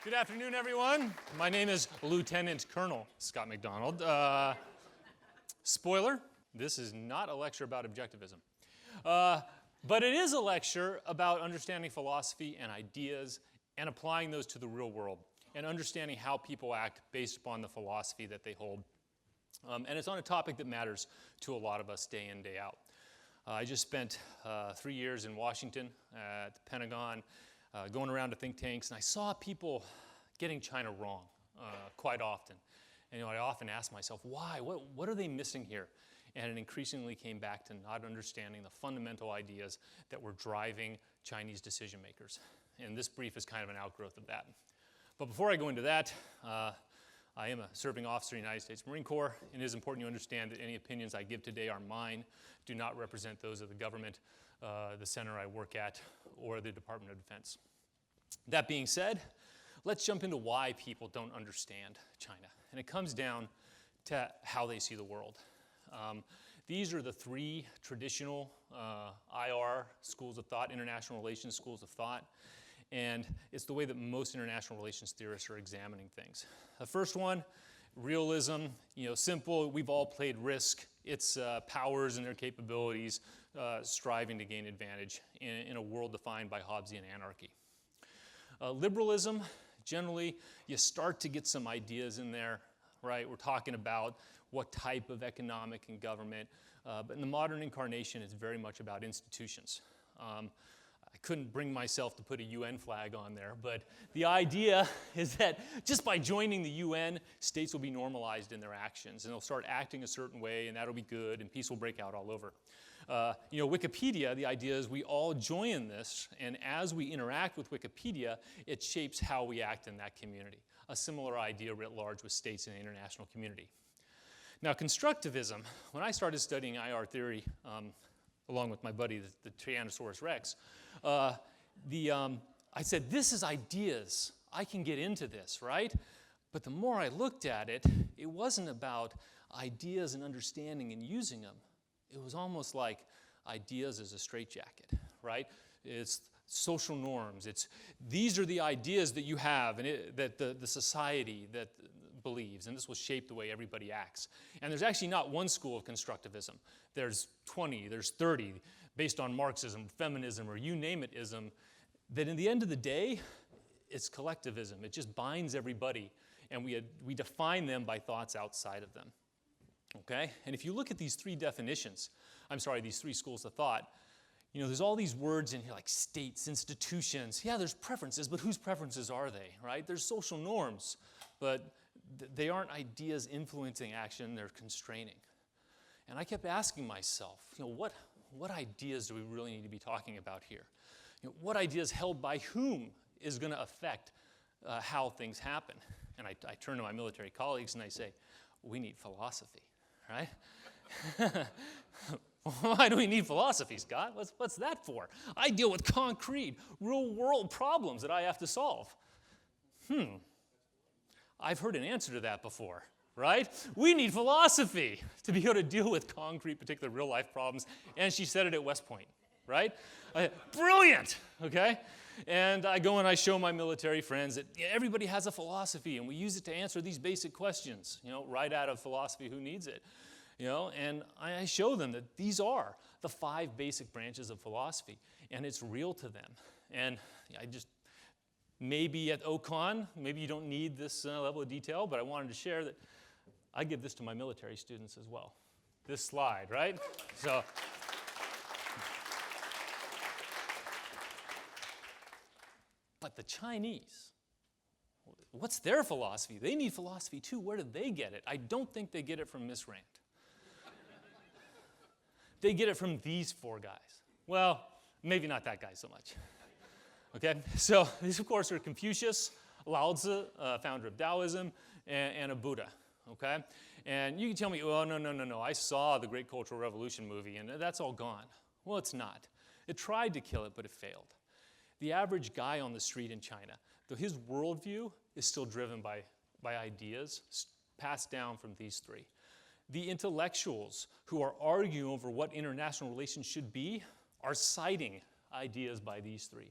Good afternoon, everyone. My name is Lieutenant Colonel Scott McDonald. Spoiler, this is not a lecture about objectivism. But it is a lecture about understanding philosophy and ideas and applying those to the real world and understanding how people act based upon the philosophy that they hold. And it's on a topic that matters to a lot of us day in, day out. I just spent 3 years in Washington at the Pentagon, going around to think tanks, and I saw people getting China wrong quite often. And I often ask myself, why? What are they missing here? And it increasingly came back to not understanding the fundamental ideas that were driving Chinese decision makers. And this brief is kind of an outgrowth of that. But before I go into that, I am a serving officer in the United States Marine Corps, and it is important you understand that any opinions I give today are mine, do not represent those of the government, the center I work at, or the Department of Defense. That being said, let's jump into why people don't understand China. And it comes down to how they see the world. These are the three traditional IR schools of thought, international relations schools of thought. And it's the way that most international relations theorists are examining things. The first one, realism, simple, we've all played Risk. It's powers and their capabilities striving to gain advantage in a world defined by Hobbesian anarchy. Liberalism, generally, you start to get some ideas in there, right? We're talking about what type of economic and government, but in the modern incarnation, it's very much about institutions. I couldn't bring myself to put a UN flag on there, but the idea is that just by joining the UN, states will be normalized in their actions, and they'll start acting a certain way, and that'll be good, and peace will break out all over. Wikipedia, the idea is we all join this, and as we interact with Wikipedia, it shapes how we act in that community. A similar idea writ large with states in the international community. Now, constructivism, when I started studying IR theory, along with my buddy, the Tyrannosaurus Rex, I said, this is ideas. I can get into this, right? But the more I looked at it, it wasn't about ideas and understanding and using them. It was almost like ideas as a straitjacket, right? It's social norms. These are the ideas that you have and that the society that believes, and this will shape the way everybody acts. And there's actually not one school of constructivism. There's 20, there's 30, based on Marxism, feminism, or you name it ism, that in the end of the day, it's collectivism. It just binds everybody, and we define them by thoughts outside of them. Okay? And if you look at these three these three schools of thought, there's all these words in here like states, institutions. Yeah, there's preferences, but whose preferences are they, right? There's social norms, but they aren't ideas influencing action, they're constraining. And I kept asking myself, what ideas do we really need to be talking about here? What ideas held by whom is going to affect how things happen? And I turn to my military colleagues and I say, we need philosophy, right? Why do we need philosophy, Scott? What's that for? I deal with concrete, real-world problems that I have to solve. I've heard an answer to that before, right? We need philosophy to be able to deal with concrete, particular real-life problems. And she said it at West Point, right? Brilliant, okay? And I go and I show my military friends that everybody has a philosophy, and we use it to answer these basic questions, right out of Philosophy Who Needs It. And I show them that these are the 5 basic branches of philosophy, and it's real to them. And maybe at OCON, maybe you don't need this level of detail, but I wanted to share that I give this to my military students as well. This slide, right? So, but the Chinese, what's their philosophy? They need philosophy too. Where do they get it? I don't think they get it from Miss Rand. They get it from these 4 guys. Well, maybe not that guy so much. Okay, so these, of course, are Confucius, Lao Tzu, founder of Taoism, and a Buddha. Okay, and you can tell me, well, no, I saw the Great Cultural Revolution movie, and that's all gone. Well, it's not. It tried to kill it, but it failed. The average guy on the street in China, though his worldview is still driven by ideas passed down from these 3. The intellectuals who are arguing over what international relations should be are citing ideas by these 3.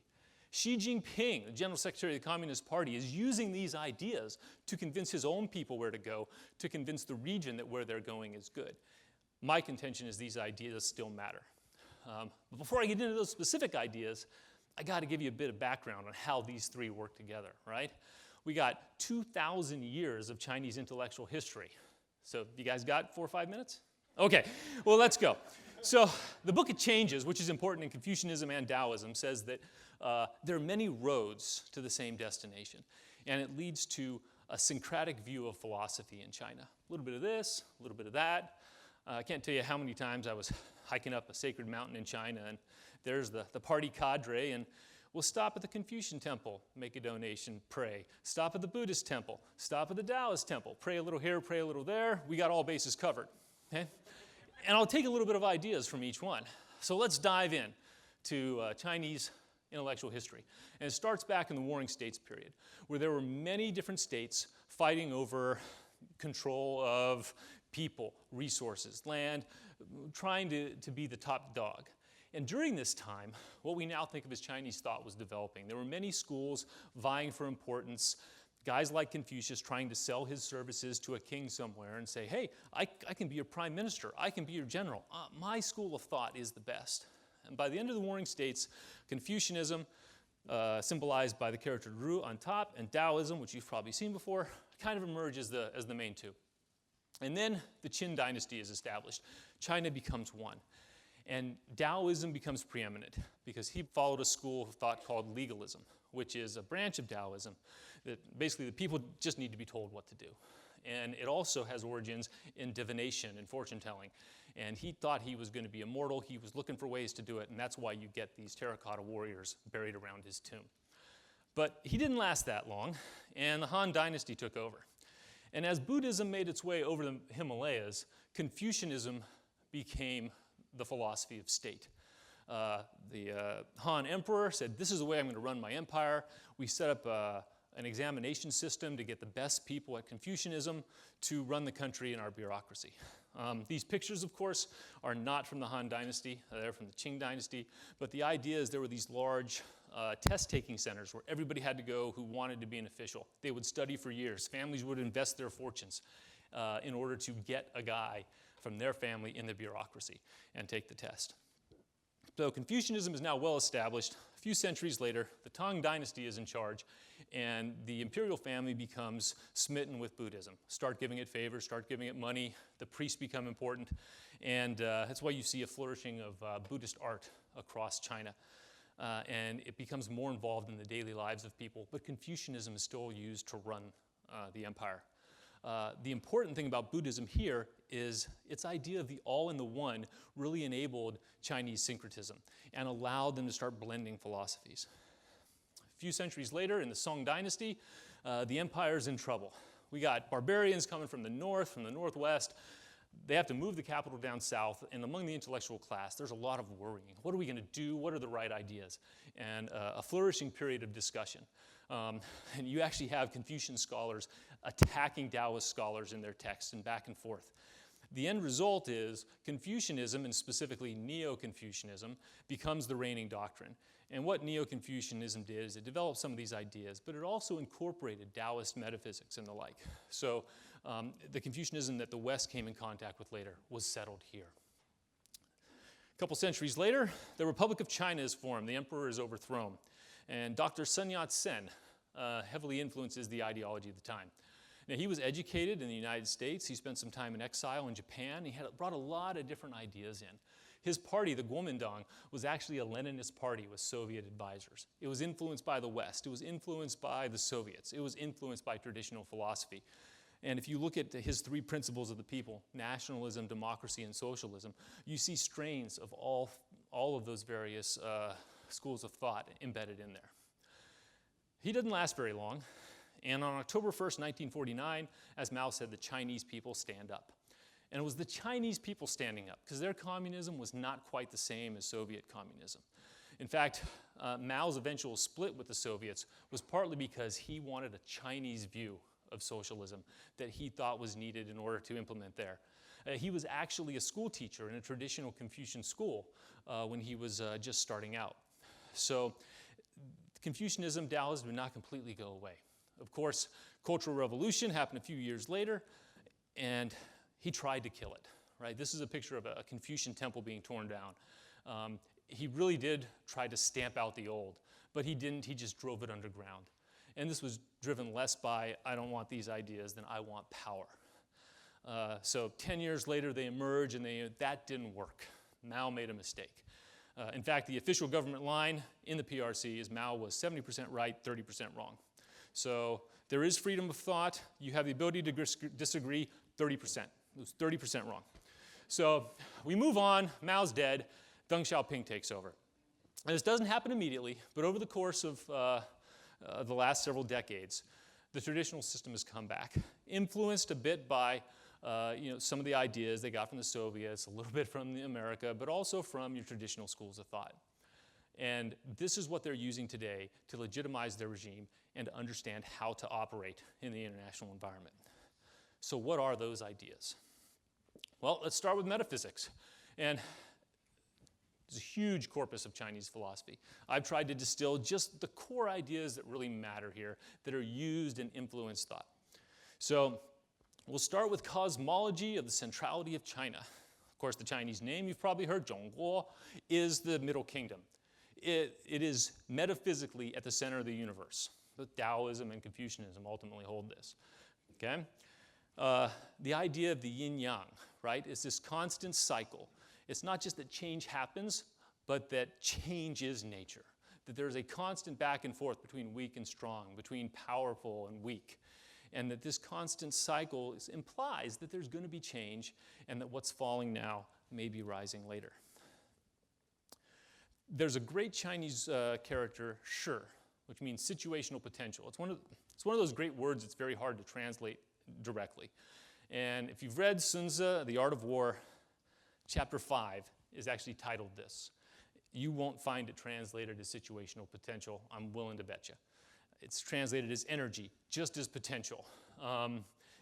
Xi Jinping, the General Secretary of the Communist Party, is using these ideas to convince his own people where to go, to convince the region that where they're going is good. My contention is these ideas still matter. But before I get into those specific ideas, I got to give you a bit of background on how these three work together, right? We got 2,000 years of Chinese intellectual history. So you guys got 4 or 5 minutes? Okay, well, let's go. So the Book of Changes, which is important in Confucianism and Taoism, says that there are many roads to the same destination, and it leads to a syncretic view of philosophy in China. A little bit of this, a little bit of that. I can't tell you how many times I was hiking up a sacred mountain in China, and there's the party cadre, and we'll stop at the Confucian temple, make a donation, pray. Stop at the Buddhist temple, stop at the Taoist temple, pray a little here, pray a little there. We got all bases covered, okay? And I'll take a little bit of ideas from each one. So let's dive in to Chinese intellectual history. And it starts back in the Warring States period, where there were many different states fighting over control of people, resources, land, trying to be the top dog. And during this time, what we now think of as Chinese thought was developing. There were many schools vying for importance, guys like Confucius trying to sell his services to a king somewhere and say, hey, I can be your prime minister, I can be your general. My school of thought is the best. And by the end of the Warring States, Confucianism, symbolized by the character Ru on top, and Taoism, which you've probably seen before, kind of emerge as the main two. And then the Qin dynasty is established. China becomes one. And Taoism becomes preeminent because he followed a school of thought called legalism, which is a branch of Taoism that basically the people just need to be told what to do. And it also has origins in divination and fortune telling. And he thought he was going to be immortal. He was looking for ways to do it, and that's why you get these terracotta warriors buried around his tomb. But he didn't last that long, and the Han Dynasty took over. And as Buddhism made its way over the Himalayas, Confucianism became the philosophy of state. The Han emperor said, this is the way I'm going to run my empire. We set up an examination system to get the best people at Confucianism to run the country and our bureaucracy. These pictures, of course, are not from the Han Dynasty. They're from the Qing Dynasty. But the idea is there were these large test-taking centers where everybody had to go who wanted to be an official. They would study for years. Families would invest their fortunes in order to get a guy from their family in the bureaucracy and take the test. So Confucianism is now well established. A few centuries later, the Tang Dynasty is in charge, and the imperial family becomes smitten with Buddhism. Start giving it favors, start giving it money. The priests become important, and that's why you see a flourishing of Buddhist art across China. And it becomes more involved in the daily lives of people, but Confucianism is still used to run the empire. The important thing about Buddhism here is its idea of the all in the one really enabled Chinese syncretism and allowed them to start blending philosophies. A few centuries later, in the Song Dynasty, the empire's in trouble. We got barbarians coming from the north, from the northwest. They have to move the capital down south, and among the intellectual class, there's a lot of worrying. What are we going to do? What are the right ideas? And a flourishing period of discussion. And you actually have Confucian scholars attacking Taoist scholars in their texts and back and forth. The end result is Confucianism, and specifically NeoConfucianism, becomes the reigning doctrine. And what NeoConfucianism did is it developed some of these ideas, but it also incorporated Taoist metaphysics and the like. So the Confucianism that the West came in contact with later was settled here. A couple centuries later, the Republic of China is formed. The emperor is overthrown. And Dr. Sun Yat-sen heavily influences the ideology of the time. Now, he was educated in the United States. He spent some time in exile in Japan. He brought a lot of different ideas in. His party, the Kuomintang, was actually a Leninist party with Soviet advisors. It was influenced by the West. It was influenced by the Soviets. It was influenced by traditional philosophy. And if you look at his three principles of the people, nationalism, democracy, and socialism, you see strains of all of those various schools of thought embedded in there. He didn't last very long. And on October 1st, 1949, as Mao said, the Chinese people stand up. And it was the Chinese people standing up, because their communism was not quite the same as Soviet communism. In fact, Mao's eventual split with the Soviets was partly because he wanted a Chinese view of socialism that he thought was needed in order to implement there. He was actually a school teacher in a traditional Confucian school when he was just starting out. So Confucianism, Taoism did not completely go away. Of course, Cultural Revolution happened a few years later, and he tried to kill it, right? This is a picture of a Confucian temple being torn down. He really did try to stamp out the old, but he didn't. He just drove it underground. And this was driven less by, I don't want these ideas, than I want power. So 10 years later, they emerge, and that didn't work. Mao made a mistake. In fact, the official government line in the PRC is Mao was 70% right, 30% wrong. So there is freedom of thought. You have the ability to disagree 30%. It was 30% wrong. So we move on. Mao's dead. Deng Xiaoping takes over. And this doesn't happen immediately, but over the course of the last several decades, the traditional system has come back, influenced a bit by some of the ideas they got from the Soviets, a little bit from America, but also from your traditional schools of thought. And this is what they're using today to legitimize their regime and to understand how to operate in the international environment. So what are those ideas? Well, let's start with metaphysics. And there's a huge corpus of Chinese philosophy. I've tried to distill just the core ideas that really matter here, that are used and influence thought. So we'll start with cosmology of the centrality of China. Of course, the Chinese name you've probably heard, Zhongguo, is the Middle Kingdom. It is metaphysically at the center of the universe. But Taoism and Confucianism ultimately hold this. Okay? The idea of the yin-yang, right, is this constant cycle. It's not just that change happens, but that change is nature. That there's a constant back and forth between weak and strong, between powerful and weak. And that this constant cycle implies that there's going to be change and that what's falling now may be rising later. There's a great Chinese character, shi, which means situational potential. It's one of those great words that's very hard to translate directly. And if you've read Sun Tzu, The Art of War, Chapter 5 is actually titled this. You won't find it translated as situational potential, I'm willing to bet you. It's translated as energy, just as potential.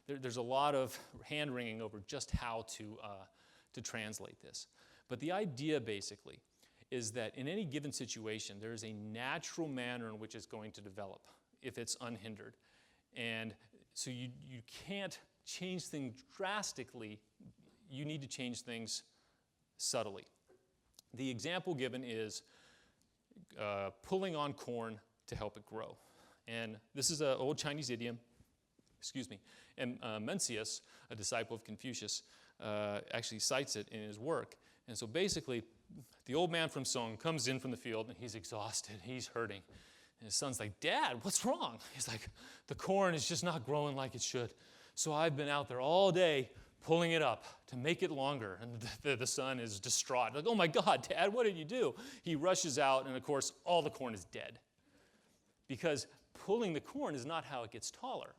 There's a lot of hand-wringing over just how to translate this. But the idea, basically, is that in any given situation, there is a natural manner in which it's going to develop if it's unhindered. And so you can't change things drastically. You need to change things subtly. The example given is pulling on corn to help it grow. And this is an old Chinese idiom, and Mencius, a disciple of Confucius, actually cites it in his work. And so basically, the old man from Song comes in from the field, and he's exhausted, he's hurting. And his son's like, "Dad, what's wrong?" He's like, "The corn is just not growing like it should. So I've been out there all day pulling it up to make it longer." And the son is distraught. Like, "Oh my God, Dad, what did you do?" He rushes out, and of course, all the corn is dead. Because pulling the corn is not how it gets taller.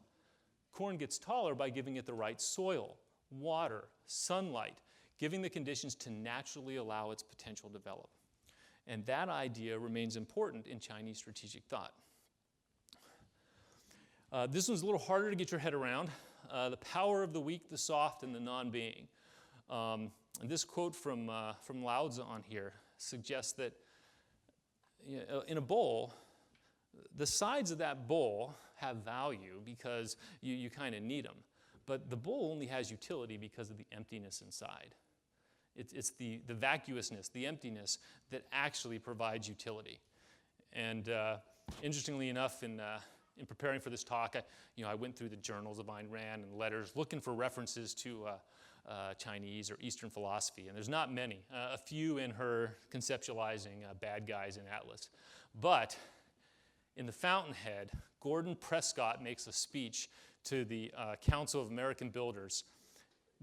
Corn gets taller by giving it the right soil, water, sunlight, giving the conditions to naturally allow its potential to develop. And that idea remains important in Chinese strategic thought. This one's a little harder to get your head around. The power of the weak, the soft, and the non-being. And this quote from Lao Tzu on here suggests that in a bowl, the sides of that bowl have value because you kind of need them. But the bowl only has utility because of the emptiness inside. It's the vacuousness, the emptiness, that actually provides utility. And interestingly enough, in preparing for this talk, I went through the journals of Ayn Rand and letters looking for references to Chinese or Eastern philosophy. And there's not many, a few in her conceptualizing bad guys in Atlas. But in the Fountainhead, Gordon Prescott makes a speech to the Council of American Builders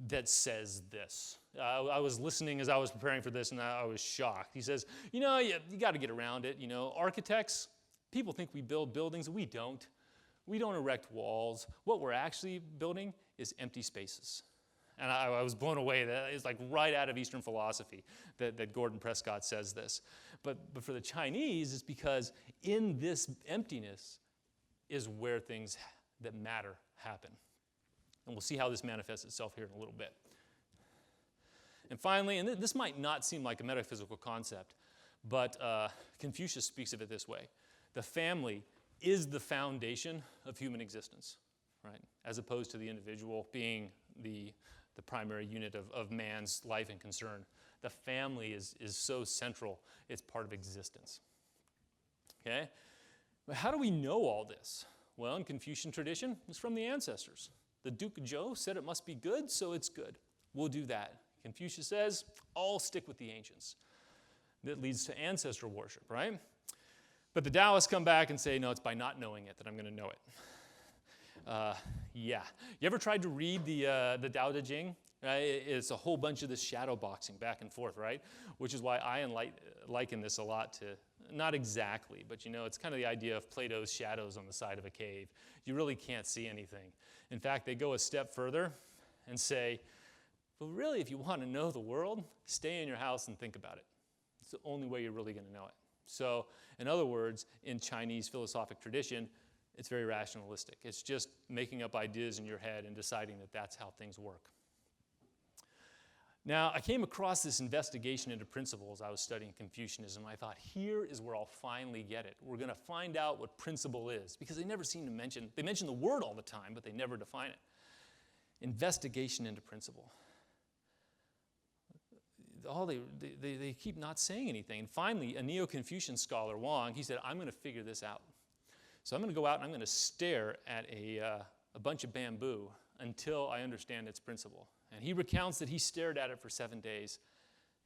that says this. I was listening as I was preparing for this, and I was shocked. He says, you got to get around it. Architects, people think we build buildings. We don't. We don't erect walls. What we're actually building is empty spaces. And I was blown away. That is like right out of Eastern philosophy that Gordon Prescott says this. But for the Chinese, it's because in this emptiness is where things that matter happen. And we'll see how this manifests itself here in a little bit. And finally, and this might not seem like a metaphysical concept, but Confucius speaks of it this way. the family is the foundation of human existence, right? As opposed to the individual being the primary unit of man's life and concern. The family is so central, it's part of existence. Okay? But how do we know all this? Well, in Confucian tradition, it's from the ancestors. The Duke Zhou said it must be good, so it's good. We'll do that. Confucius says, I'll stick with the ancients. That leads to ancestor worship, right? But the Taoists come back and say, no, it's by not knowing it that I'm going to know it. Yeah. You ever tried to read the Tao Te Ching? Right? It's a whole bunch of this shadow boxing back and forth, right? Which is why I liken this a lot to, not exactly, but you know, it's kind of the idea of Plato's shadows on the side of a cave. You really can't see anything. In fact, they go a step further and say, well, really, if you want to know the world, stay in your house and think about it. It's the only way you're really going to know it. So, in other words, in Chinese philosophic tradition, it's very rationalistic. It's just making up ideas in your head and deciding that that's how things work. Now, I came across this investigation into principles. I was studying Confucianism. I thought, here is where I'll finally get it. We're going to find out what principle is, because they never seem to mention, they mention the word all the time, but they never define it. Investigation into principle. They keep not saying anything. And finally, a NeoConfucian scholar, Wong, he said, I'm going to figure this out. So I'm going to go out and I'm going to stare at a bunch of bamboo until I understand its principle. And he recounts that he stared at it for 7 days,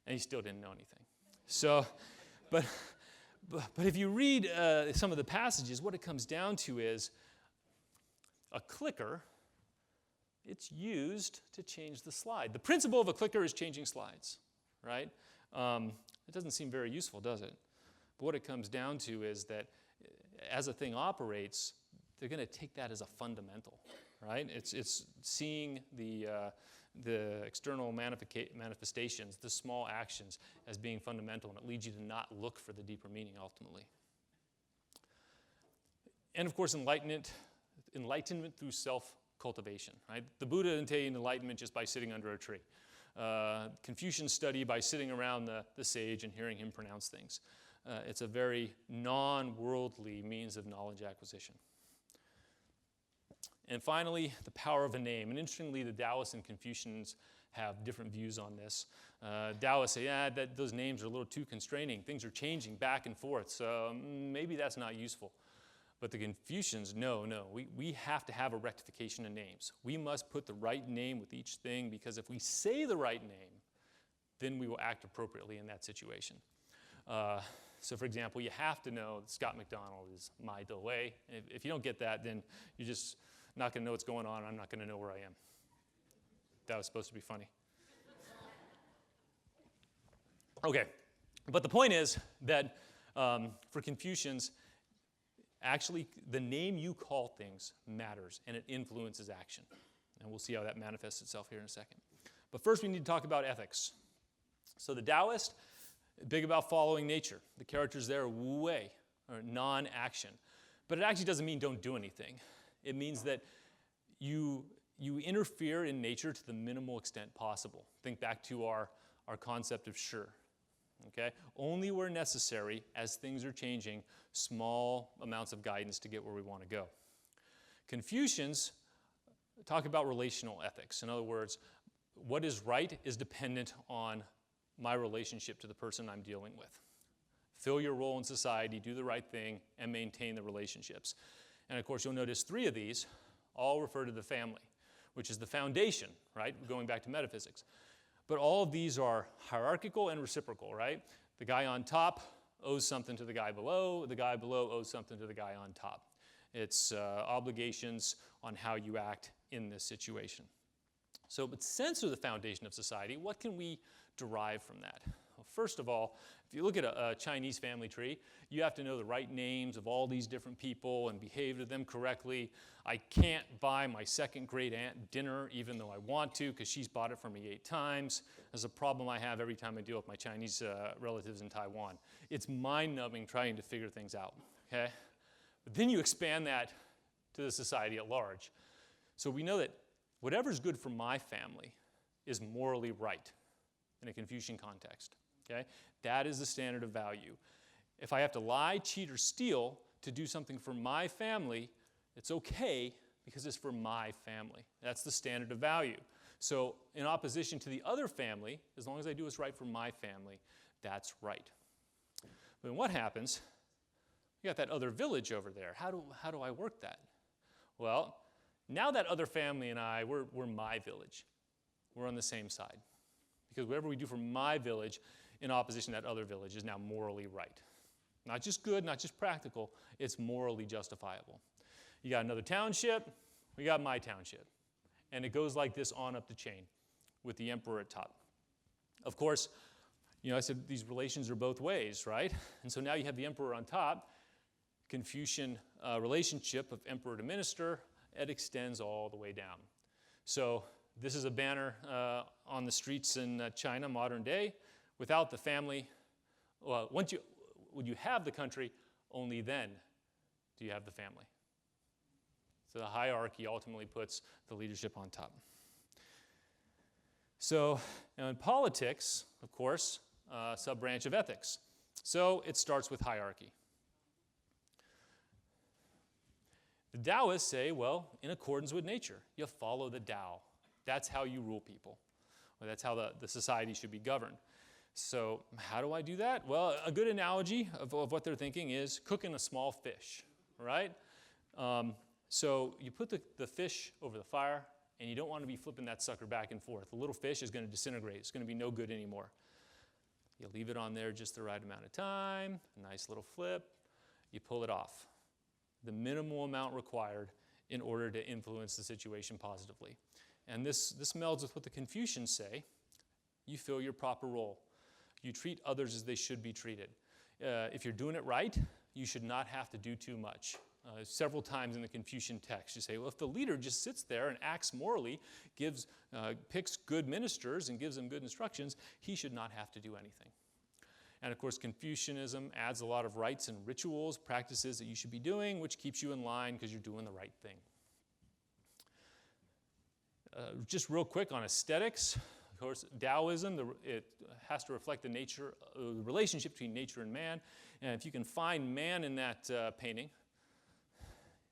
and he still didn't know anything. So, but if you read some of the passages, what it comes down to is a clicker, it's used to change the slide. The principle of a clicker is changing slides, right? It doesn't seem very useful, does it? But what it comes down to is that as a thing operates, they're going to take that as a fundamental, right? It's seeing the external manifestations, the small actions, as being fundamental, and it leads you to not look for the deeper meaning ultimately. And of course, enlightenment through self-cultivation, right? The Buddha didn't attain enlightenment just by sitting under a tree. Confucians study by sitting around the sage and hearing him pronounce things. It's a very non-worldly means of knowledge acquisition. And finally, the power of a name. And interestingly, the Taoists and Confucians have different views on this. Taoists say, that those names are a little too constraining. Things are changing back and forth, so maybe that's not useful. But the Confucians, no. We have to have a rectification of names. We must put the right name with each thing, because if we say the right name, then we will act appropriately in that situation. So for example, you have to know that Scott McDonald is my Wei. If you don't get that, then you're just not going to know what's going on. I'm not going to know where I am. That was supposed to be funny. Okay, but the point is that for Confucians, actually the name you call things matters, and it influences action. And we'll see how that manifests itself here in a second. But first we need to talk about ethics. So the Taoist, big about following nature. The characters there are Wei, or non-action. But it actually doesn't mean don't do anything. It means that you interfere in nature to the minimal extent possible. Think back to our concept of sure. Okay? Only where necessary, as things are changing, small amounts of guidance to get where we want to go. Confucians talk about relational ethics. In other words, what is right is dependent on my relationship to the person I'm dealing with. Fill your role in society, do the right thing, and maintain the relationships. And of course, you'll notice 3 of these all refer to the family, which is the foundation, right? Going back to metaphysics. But all of these are hierarchical and reciprocal, right? The guy on top owes something to the guy below owes something to the guy on top. It's obligations on how you act in this situation. So, but since they're the foundation of society, what can we derive from that? Well, first of all, if you look at a Chinese family tree, you have to know the right names of all these different people and behave to them correctly. I can't buy my second great aunt dinner even though I want to, because she's bought it for me 8 times. That's a problem I have every time I deal with my Chinese relatives in Taiwan. It's mind-numbing trying to figure things out, okay? But then you expand that to the society at large. So we know that whatever's good for my family is morally right in a Confucian context. Okay? That is the standard of value. If I have to lie, cheat, or steal to do something for my family, it's okay because it's for my family. That's the standard of value. So in opposition to the other family, as long as I do what's right for my family, that's right. But then what happens? You got that other village over there. How do I work that? Well, now that other family and I, we're my village. We're on the same side. Because whatever we do for my village in opposition to that other village is now morally right. Not just good, not just practical, it's morally justifiable. You got another township, we got my township. And it goes like this on up the chain with the emperor at top. Of course, I said these relations are both ways, right? And so now you have the emperor on top, Confucian relationship of emperor to minister, it extends all the way down. So this is a banner on the streets in China, modern day. Without the family, well, when you have the country, only then do you have the family. So the hierarchy ultimately puts the leadership on top. So now in politics, of course, sub-branch of ethics. So it starts with hierarchy. The Taoists say, well, in accordance with nature, you follow the Tao. That's how you rule people. Or that's how the society should be governed. So how do I do that? Well, a good analogy of what they're thinking is cooking a small fish, right? So you put the fish over the fire, and you don't want to be flipping that sucker back and forth. The little fish is going to disintegrate. It's going to be no good anymore. You leave it on there just the right amount of time, a nice little flip. You pull it off. The minimal amount required in order to influence the situation positively. And this melds with what the Confucians say. You fill your proper role. You treat others as they should be treated. If you're doing it right, you should not have to do too much. Several times in the Confucian text, you say, well, if the leader just sits there and acts morally, picks good ministers and gives them good instructions, he should not have to do anything. And of course, Confucianism adds a lot of rites and rituals, practices that you should be doing, which keeps you in line because you're doing the right thing. Just real quick on aesthetics. Of course, Taoism, it has to reflect the relationship between nature and man. And if you can find man in that painting,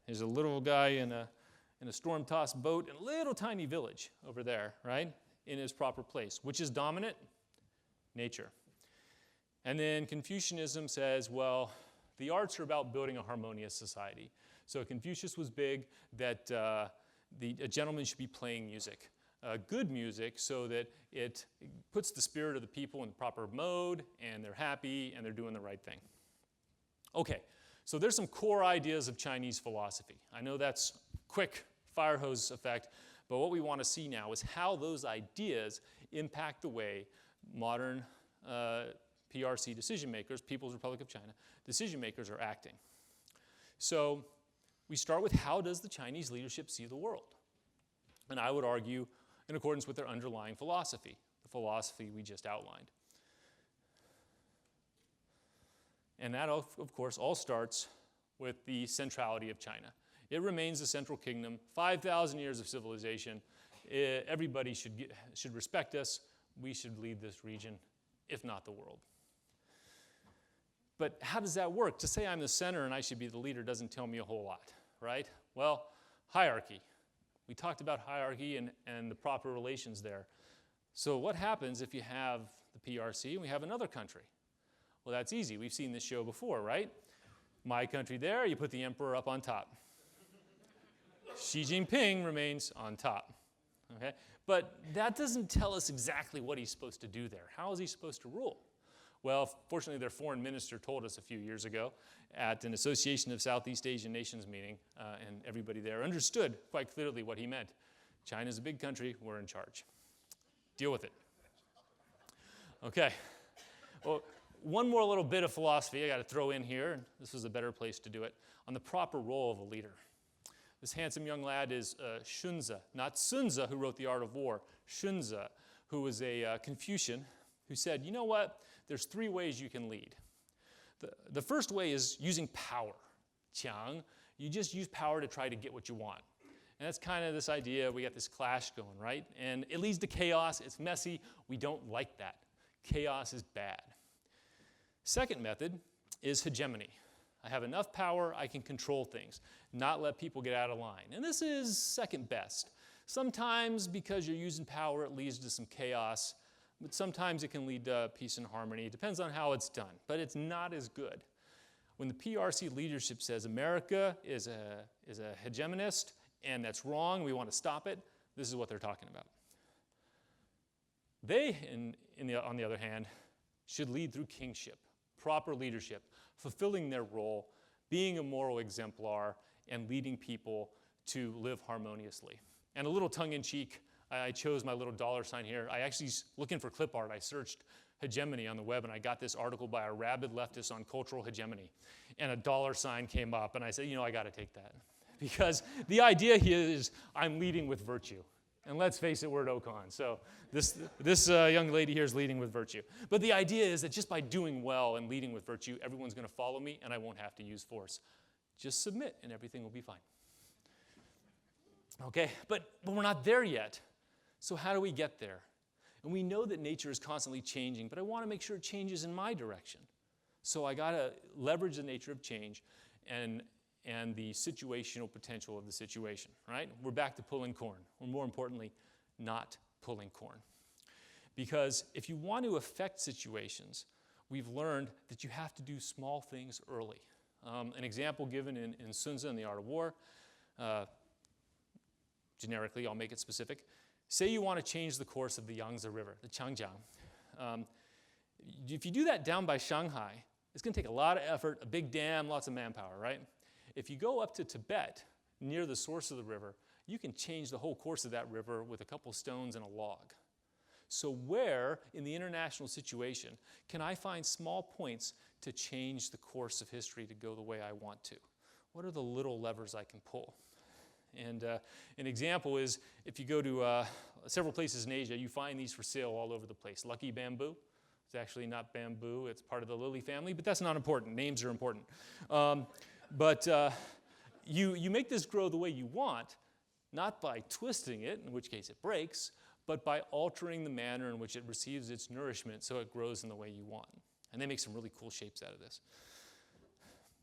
there's a little guy in a storm-tossed boat in a little tiny village over there, right, in his proper place. Which is dominant? Nature. And then Confucianism says, well, the arts are about building a harmonious society. So Confucius was big that a gentleman should be playing music. Good music so that it puts the spirit of the people in the proper mode, and they're happy, and they're doing the right thing. Okay, so there's some core ideas of Chinese philosophy. I know that's quick fire hose effect, but what we want to see now is how those ideas impact the way modern PRC decision makers, People's Republic of China, decision makers are acting. So we start with how does the Chinese leadership see the world? And I would argue in accordance with their underlying philosophy, the philosophy we just outlined. And that, of course, all starts with the centrality of China. It remains a central kingdom, 5,000 years of civilization. Everybody should respect us. We should lead this region, if not the world. But how does that work? To say I'm the center and I should be the leader doesn't tell me a whole lot, right? Well, hierarchy. We talked about hierarchy and the proper relations there. So what happens if you have the PRC and we have another country? Well, that's easy. We've seen this show before, right? My country there, you put the emperor up on top. Xi Jinping remains on top. Okay? But that doesn't tell us exactly what he's supposed to do there. How is he supposed to rule? Well, fortunately, their foreign minister told us a few years ago at an Association of Southeast Asian Nations meeting, and everybody there understood quite clearly what he meant. China's a big country, we're in charge. Deal with it. Okay. Well, one more little bit of philosophy I got to throw in here, and this was a better place to do it, on the proper role of a leader. This handsome young lad is Xunzi, not Sun Tzu, who wrote The Art of War. Xunzi, who was a Confucian, who said, you know what? There's 3 ways you can lead. The first way is using power. Qiang, you just use power to try to get what you want. And that's kind of this idea, we got this clash going, right? And it leads to chaos, it's messy, we don't like that. Chaos is bad. Second method is hegemony. I have enough power, I can control things, not let people get out of line. And this is second best. Sometimes because you're using power, it leads to some chaos, but sometimes it can lead to peace and harmony. It depends on how it's done, but it's not as good. When the PRC leadership says America is a hegemonist and that's wrong, we want to stop it, this is what they're talking about. They, on the other hand, should lead through kingship, proper leadership, fulfilling their role, being a moral exemplar, and leading people to live harmoniously. And a little tongue-in-cheek, I chose my little dollar sign here. I actually, looking for clip art, I searched hegemony on the web, and I got this article by a rabid leftist on cultural hegemony. And a dollar sign came up, and I said, I got to take that. Because the idea here is I'm leading with virtue. And let's face it, we're at Ocon. So this young lady here is leading with virtue. But the idea is that just by doing well and leading with virtue, everyone's going to follow me, and I won't have to use force. Just submit, and everything will be fine. Okay, but we're not there yet. So how do we get there? And we know that nature is constantly changing, but I want to make sure it changes in my direction. So I got to leverage the nature of change and the situational potential of the situation, right? We're back to pulling corn, or more importantly, not pulling corn. Because if you want to affect situations, we've learned that you have to do small things early. An example given in Sun Tzu and the Art of War, generically, I'll make it specific. Say you want to change the course of the Yangtze River, the Changjiang. If you do that down by Shanghai, it's going to take a lot of effort, a big dam, lots of manpower, right? If you go up to Tibet, near the source of the river, you can change the whole course of that river with a couple stones and a log. So where, in the international situation, can I find small points to change the course of history to go the way I want to? What are the little levers I can pull? And an example is, if you go to several places in Asia, you find these for sale all over the place. Lucky bamboo. It's actually not bamboo. It's part of the lily family, but that's not important. Names are important. But you make this grow the way you want, not by twisting it, in which case it breaks, but by altering the manner in which it receives its nourishment so it grows in the way you want. And they make some really cool shapes out of this.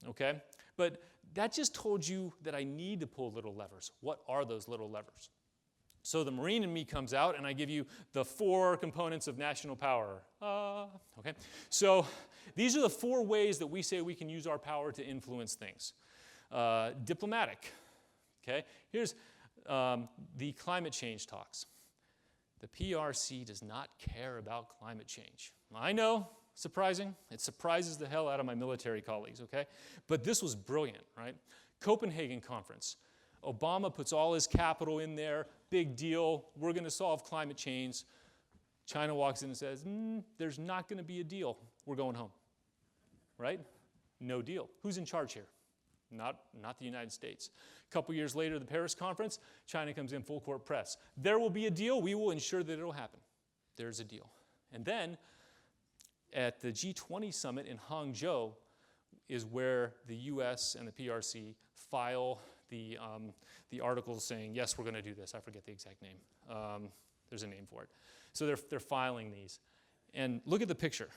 Okay? But that just told you that I need to pull little levers. What are those little levers? So the Marine in me comes out, and I give you the 4 components of national power. Okay? So these are the 4 ways that we say we can use our power to influence things. Diplomatic. Okay? Here's the climate change talks. The PRC does not care about climate change. I know. Surprising. It surprises the hell out of my military colleagues, okay? But this was brilliant, right? Copenhagen Conference. Obama puts all his capital in there. Big deal. We're going to solve climate change. China walks in and says, there's not going to be a deal. We're going home, right? No deal. Who's in charge here? Not the United States. A couple years later, the Paris Conference, China comes in full court press. There will be a deal. We will ensure that it'll happen. There's a deal. And then at the G20 summit in Hangzhou is where the U.S. and the PRC file the articles saying, yes, we're going to do this. I forget the exact name. There's a name for it. So they're filing these. And look at the picture.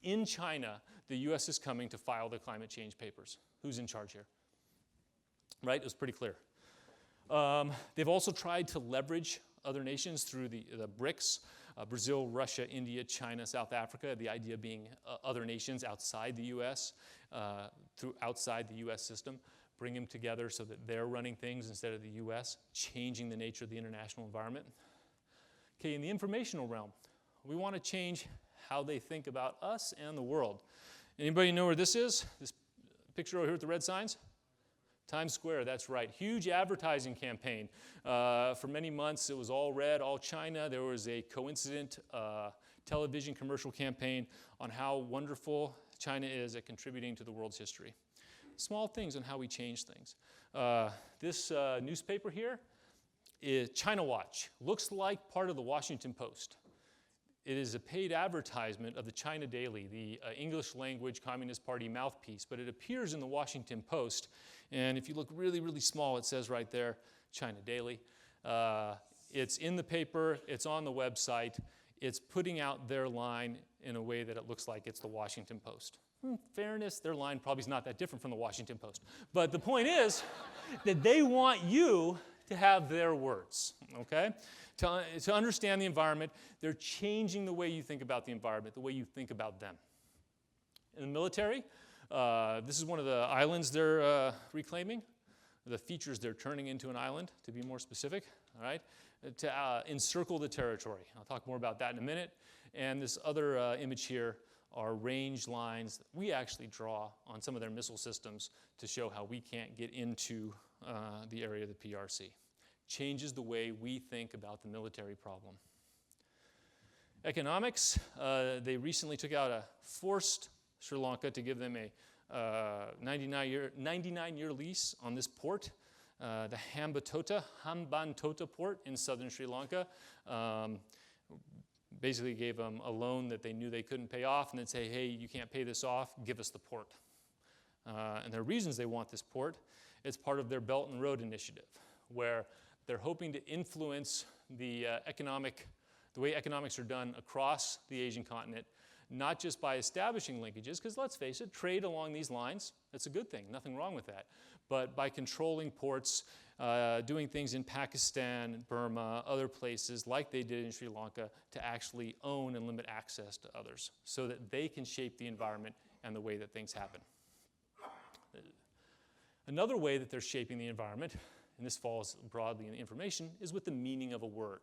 In China, the U.S. is coming to file the climate change papers. Who's in charge here? Right? It was pretty clear. They've also tried to leverage other nations through the BRICS, Brazil, Russia, India, China, South Africa, the idea being other nations outside the U.S., outside the U.S. system, bring them together so that they're running things instead of the U.S., changing the nature of the international environment. Okay, in the informational realm, we want to change how they think about us and the world. Anybody know where this is? This picture over here with the red signs? Times Square, that's right. Huge advertising campaign. For many months, it was all red, all China. There was a coincident television commercial campaign on how wonderful China is at contributing to the world's history. Small things on how we change things. This newspaper here is China Watch. Looks like part of the Washington Post. It is a paid advertisement of the China Daily, the English language Communist Party mouthpiece, but it appears in the Washington Post. And if you look really, really small, it says right there, China Daily. It's in the paper, it's on the website, it's putting out their line in a way that it looks like it's the Washington Post. fairness, their line probably is not that different from the Washington Post. But the point is that they want you to have their words, okay? To understand the environment, they're changing the way you think about the environment, the way you think about them. In the military, this is one of the islands they're reclaiming, the features they're turning into an island, to be more specific, all right? To encircle the territory. I'll talk more about that in a minute. And this other image here are range lines that we actually draw on some of their missile systems to show how we can't get into the area of the PRC. Changes the way we think about the military problem. Economics, they recently took out a forced Sri Lanka to give them a 99-year lease on this port, the Hambantota port in southern Sri Lanka. Basically gave them a loan that they knew they couldn't pay off and then say, hey, you can't pay this off, give us the port. And there are reasons they want this port. It's part of their Belt and Road Initiative, where they're hoping to influence the way economics are done across the Asian continent, not just by establishing linkages, because let's face it, trade along these lines, that's a good thing, nothing wrong with that, but by controlling ports, doing things in Pakistan, Burma, other places like they did in Sri Lanka to actually own and limit access to others so that they can shape the environment and the way that things happen. Another way that they're shaping the environment, and this falls broadly in the information, is with the meaning of a word,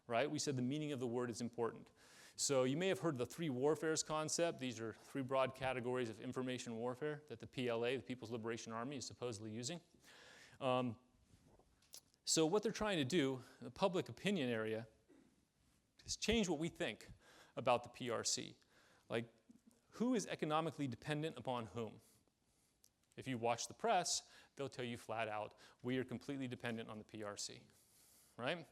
right? We said the meaning of the word is important. So you may have heard the three warfares concept. These are three broad categories of information warfare that the PLA, the People's Liberation Army, is supposedly using. So what they're trying to do in the public opinion area is change what we think about the PRC. Like, who is economically dependent upon whom? If you watch the press, they'll tell you flat out, we are completely dependent on the PRC, right?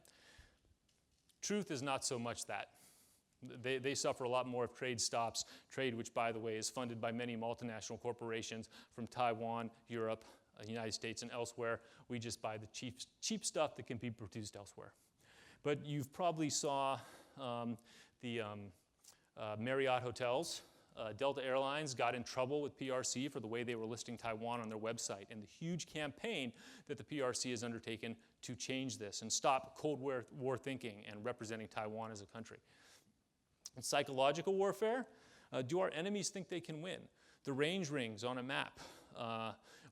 Truth is not so much that. They suffer a lot more if trade stops. Trade, which, by the way, is funded by many multinational corporations from Taiwan, Europe, the United States, and elsewhere. We just buy the cheap stuff that can be produced elsewhere. But you've probably saw the Marriott hotels. Delta Airlines got in trouble with PRC for the way they were listing Taiwan on their website, and the huge campaign that the PRC has undertaken to change this and stop Cold War thinking and representing Taiwan as a country. In psychological warfare, do our enemies think they can win? The range rings on a map.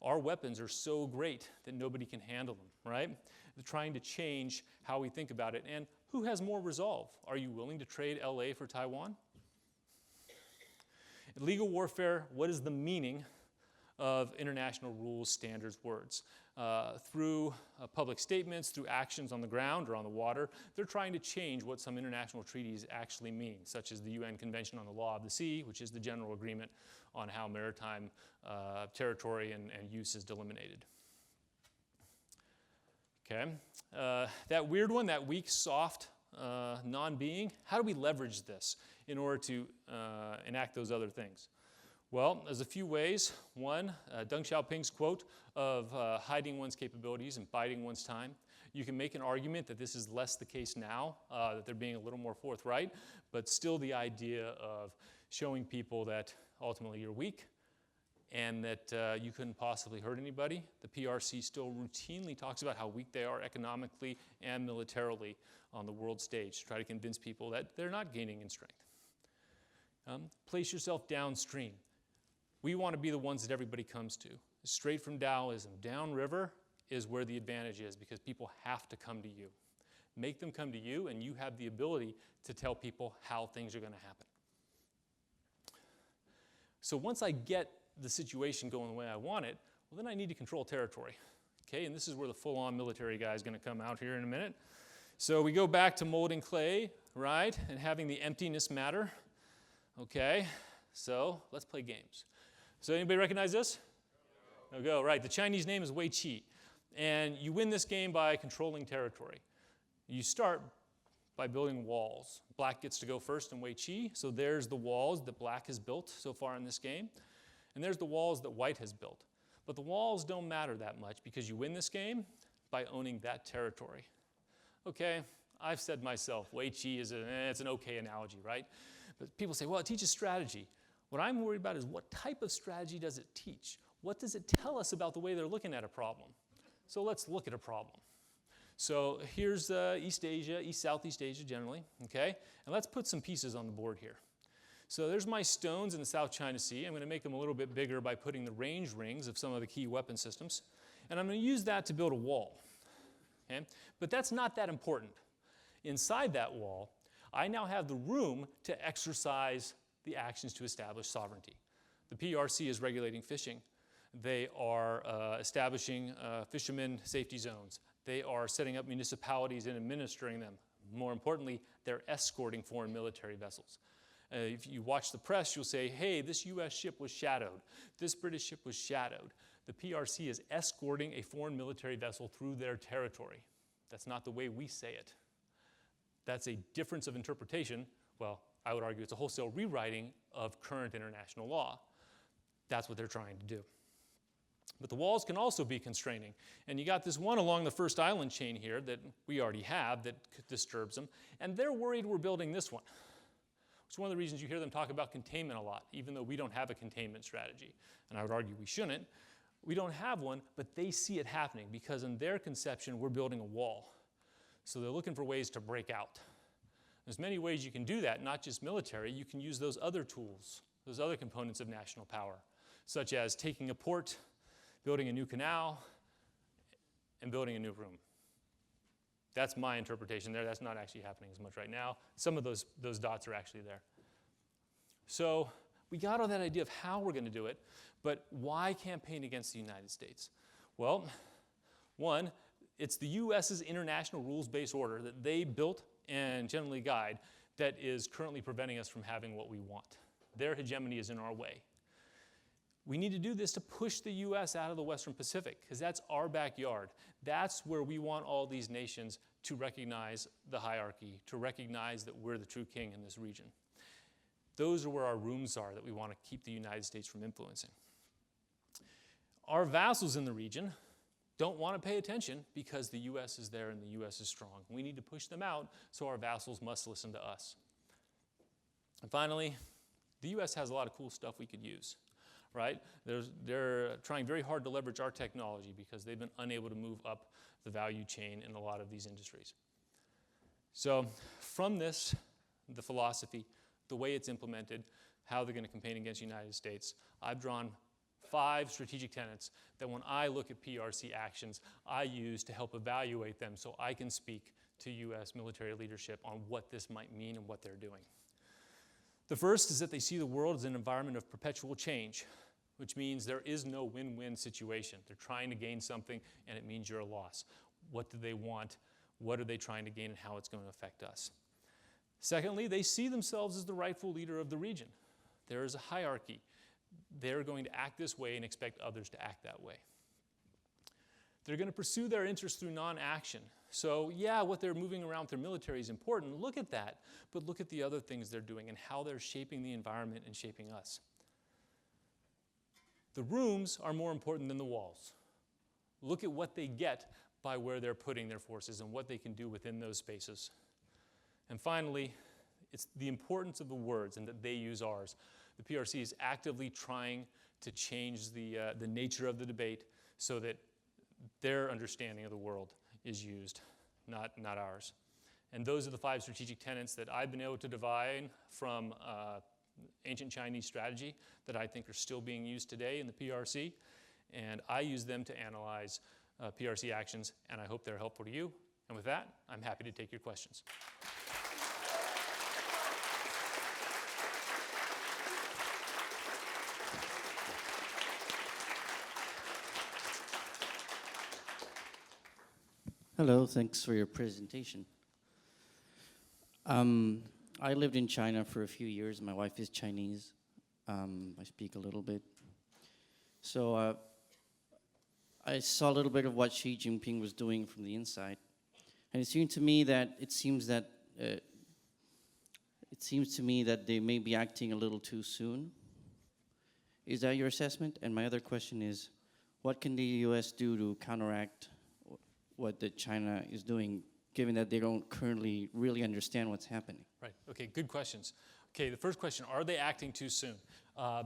Our weapons are so great that nobody can handle them, right? They're trying to change how we think about it. And who has more resolve? Are you willing to trade LA for Taiwan? In legal warfare, what is the meaning of international rules, standards, words? Through public statements, through actions on the ground or on the water, they're trying to change what some international treaties actually mean, such as the UN Convention on the Law of the Sea, which is the general agreement on how maritime territory and use is delimited. Okay, that weird one, that weak, soft non-being, how do we leverage this in order to enact those other things? Well, there's a few ways. One, Deng Xiaoping's quote of hiding one's capabilities and biding one's time. You can make an argument that this is less the case now, that they're being a little more forthright, but still the idea of showing people that ultimately you're weak and that you couldn't possibly hurt anybody. The PRC still routinely talks about how weak they are economically and militarily on the world stage to try to convince people that they're not gaining in strength. Place yourself downstream. We want to be the ones that everybody comes to. Straight from Taoism, downriver is where the advantage is because people have to come to you. Make them come to you and you have the ability to tell people how things are going to happen. So once I get the situation going the way I want it, well, then I need to control territory. Okay, and this is where the full-on military guy is going to come out here in a minute. So we go back to molding clay, right, and having the emptiness matter. Okay, so let's play games. So anybody recognize this? No go. Right, the Chinese name is Wei Qi. And you win this game by controlling territory. You start by building walls. Black gets to go first in Wei Qi, so there's the walls that black has built so far in this game. And there's the walls that white has built. But the walls don't matter that much because you win this game by owning that territory. Okay, I've said myself, Wei Qi is it's an okay analogy, right? But people say, well, it teaches strategy. What I'm worried about is what type of strategy does it teach? What does it tell us about the way they're looking at a problem? So let's look at a problem. So here's East Asia, Southeast Asia generally, okay? And let's put some pieces on the board here. So there's my stones in the South China Sea. I'm going to make them a little bit bigger by putting the range rings of some of the key weapon systems. And I'm going to use that to build a wall, okay? But that's not that important. Inside that wall, I now have the room to exercise the actions to establish sovereignty. The PRC is regulating fishing. They are establishing fishermen safety zones. They are setting up municipalities and administering them. More importantly, they're escorting foreign military vessels. If you watch the press, you'll say, hey, this US ship was shadowed. This British ship was shadowed. The PRC is escorting a foreign military vessel through their territory. That's not the way we say it. That's a difference of interpretation. Well, I would argue it's a wholesale rewriting of current international law. That's what they're trying to do. But the walls can also be constraining. And you got this one along the first island chain here that we already have that disturbs them. And they're worried we're building this one. It's one of the reasons you hear them talk about containment a lot, even though we don't have a containment strategy. And I would argue we shouldn't. We don't have one, but they see it happening because in their conception, we're building a wall. So they're looking for ways to break out. There's many ways you can do that, not just military. You can use those other tools, those other components of national power, such as taking a port, building a new canal, and building a new room. That's my interpretation there. That's not actually happening as much right now. Some of those dots are actually there. So we got all that idea of how we're going to do it, but why campaign against the United States? Well, one, it's the US's international rules-based order that they built and generally guide that is currently preventing us from having what we want. Their hegemony is in our way. We need to do this to push the US out of the Western Pacific, because that's our backyard. That's where we want all these nations to recognize the hierarchy, to recognize that we're the true king in this region. Those are where our rooms are that we want to keep the United States from influencing. Our vassals in the region don't want to pay attention because the US is there and the US is strong. We need to push them out, so our vassals must listen to us. And finally, the US has a lot of cool stuff we could use, right? They're trying very hard to leverage our technology because they've been unable to move up the value chain in a lot of these industries. So from this, the philosophy, the way it's implemented, how they're going to campaign against the United States, I've drawn 5 strategic tenets that when I look at PRC actions, I use to help evaluate them so I can speak to US military leadership on what this might mean and what they're doing. The first is that they see the world as an environment of perpetual change, which means there is no win-win situation. They're trying to gain something, and it means you're a loss. What do they want? What are they trying to gain, and how it's going to affect us? Secondly, they see themselves as the rightful leader of the region. There is a hierarchy. They're going to act this way and expect others to act that way. They're going to pursue their interests through non-action. So yeah, what they're moving around with their military is important. Look at that. But look at the other things they're doing and how they're shaping the environment and shaping us. The rooms are more important than the walls. Look at what they get by where they're putting their forces and what they can do within those spaces. And finally, it's the importance of the words and that they use ours. The PRC is actively trying to change the nature of the debate so that their understanding of the world is used, not ours. And those are the 5 strategic tenets that I've been able to divine from ancient Chinese strategy that I think are still being used today in the PRC. And I use them to analyze PRC actions, and I hope they're helpful to you. And with that, I'm happy to take your questions. Hello, thanks for your presentation. I lived in China for a few years. My wife is Chinese. I speak a little bit. So I saw a little bit of what Xi Jinping was doing from the inside. And it seems to me that they may be acting a little too soon. Is that your assessment? And my other question is, what can the US do to counteract what China is doing, given that they don't currently really understand what's happening? Right, okay, good questions. Okay, the first question, are they acting too soon?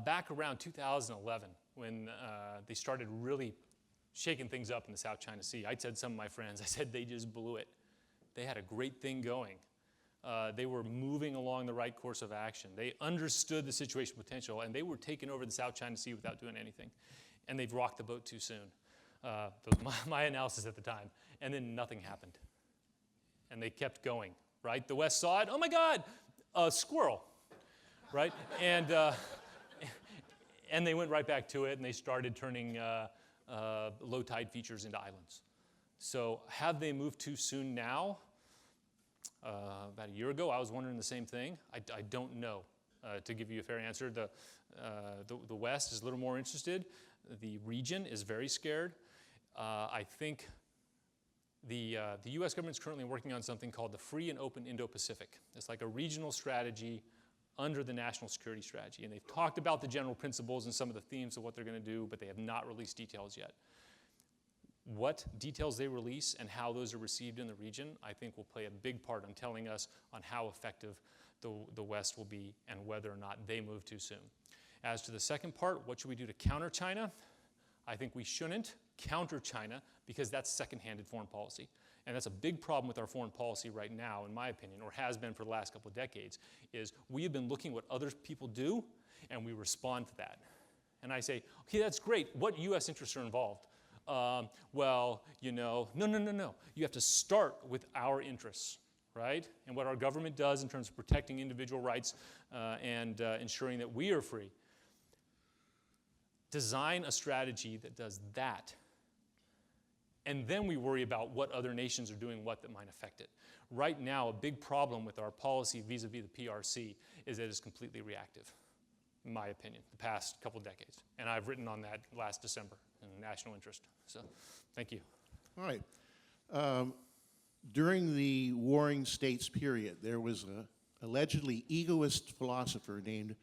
Back around 2011, when they started really shaking things up in the South China Sea, I said to some of my friends, I said they just blew it. They had a great thing going. They were moving along the right course of action. They understood the situational potential, and they were taking over the South China Sea without doing anything. And they've rocked the boat too soon. That was my analysis at the time. And then nothing happened. And they kept going, right? The West saw it. Oh, my God, a squirrel, right? And they went right back to it, and they started turning low tide features into islands. So have they moved too soon now? About a year ago, I was wondering the same thing. I don't know. To give you a fair answer, the West is a little more interested. The region is very scared. I think the U.S. government is currently working on something called the Free and Open Indo-Pacific. It's like a regional strategy under the national security strategy. And they've talked about the general principles and some of the themes of what they're going to do, but they have not released details yet. What details they release and how those are received in the region, I think will play a big part in telling us on how effective the West will be and whether or not they move too soon. As to the second part, what should we do to counter China? I think we shouldn't counter China because that's second-handed foreign policy. And that's a big problem with our foreign policy right now, in my opinion, or has been for the last couple of decades, is we have been looking what other people do and we respond to that. And I say, okay, that's great. What U.S. interests are involved? Well, you know, no. You have to start with our interests, right? And what our government does in terms of protecting individual rights and ensuring that we are free. Design a strategy that does that. And then we worry about what other nations are doing what that might affect it. Right now, a big problem with our policy vis-a-vis the PRC is that it's completely reactive, in my opinion, the past couple of decades. And I've written on that last December in National Interest. So, thank you. All right. During the Warring States period, there was an allegedly egoist philosopher named,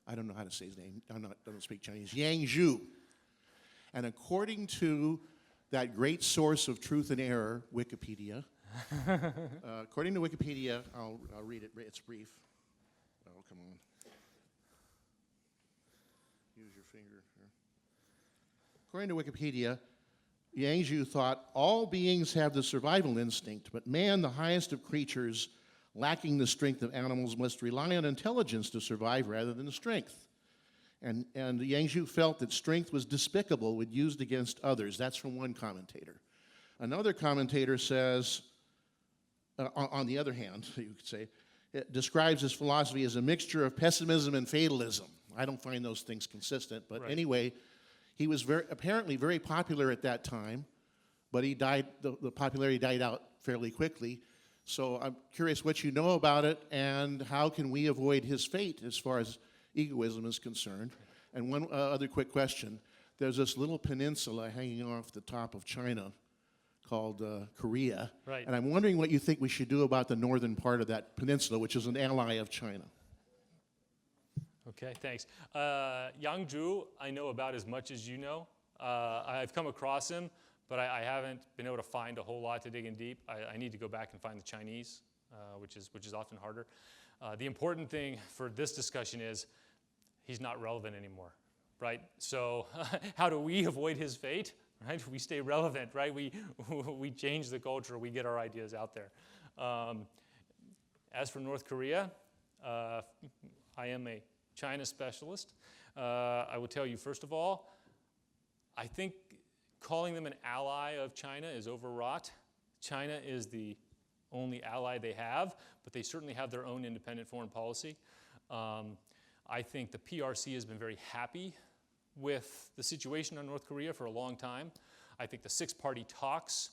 I don't know how to say his name, I don't speak Chinese, Yang Zhu. And according to that great source of truth and error, Wikipedia, according to Wikipedia, I'll read it, it's brief. Oh, come on. Use your finger here. According to Wikipedia, Yang Zhu thought, all beings have the survival instinct, but man, the highest of creatures, lacking the strength of animals, must rely on intelligence to survive rather than strength. And Yang Zhu felt that strength was despicable when used against others. That's from one commentator. Another commentator says, on the other hand, you could say, it describes his philosophy as a mixture of pessimism and fatalism. I don't find those things consistent, but right. Anyway, he was apparently very popular at that time, but he died. The popularity died out fairly quickly. So I'm curious what you know about it and how can we avoid his fate as far as egoism is concerned. And one other quick question. There's this little peninsula hanging off the top of China called Korea. Right. And I'm wondering what you think we should do about the northern part of that peninsula, which is an ally of China. Okay, thanks. Yang Zhu, I know about as much as you know. I've come across him, but I haven't been able to find a whole lot to dig in deep. I need to go back and find the Chinese, which is often harder. The important thing for this discussion is he's not relevant anymore, right? So how do we avoid his fate, right? We stay relevant, right? We change the culture, we get our ideas out there. As for North Korea, I am a China specialist. I will tell you, first of all, I think calling them an ally of China is overwrought. China is the only ally they have, but they certainly have their own independent foreign policy. I think the PRC has been very happy with the situation on North Korea for a long time. I think the Sixparty talks